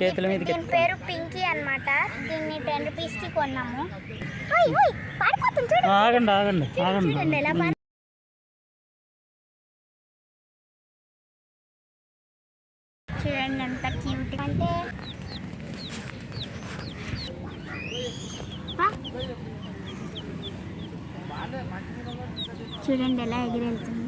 చేతుల మీద. దీని పేరు పింకీ అన్నమాట. దీన్ని 10 రూపీస్కి కొన్నాము. ఆగండి ఆగండి ఆగండి. చూడండి ఎంత క్యూట్ అంటే. చూడండి ఎలా ఎగిరెళ్తుంది.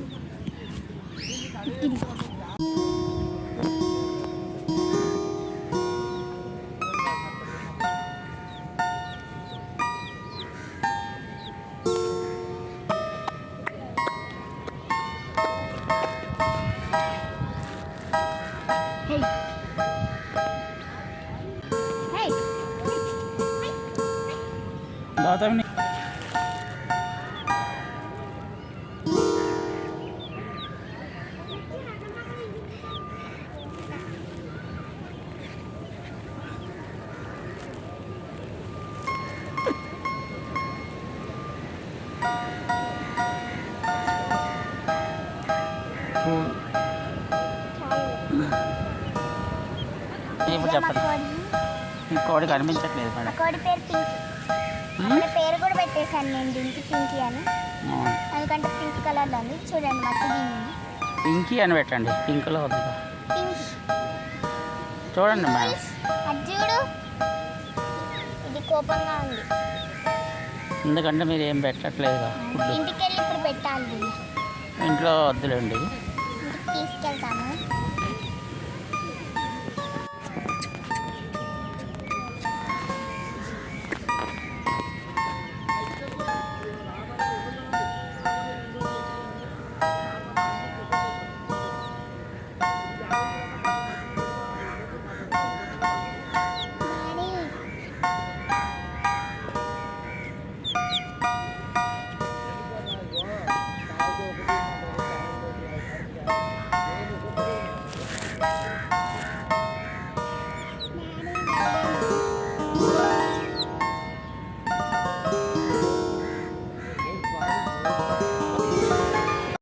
దాదాపు ఇప్పుడు చెప్పండి. ఈ కోడి కనిపించట్లేదు మేడం. కోడి పేరు పింకీ. పేరు కూడా పెట్టేశాను నేను దీనికి పింకీ అని. ఎందుకంటే పింక్ కలర్లో ఉంది. చూడండి మట్టి దీన్ని పింకీ అని పెట్టండి. పింక్లో వద్దు. పింకీ చూడండి మేడం. అది చూడు, ఇది కోపంగా ఉంది. ఎందుకంటే మీరు ఏం పెట్టట్లేదు. ఇంటికి వెళ్ళి ఇప్పుడు పెట్టాలి. ఇంట్లో వద్దులేండి. ఇంటికి తీసుకెళ్తాము.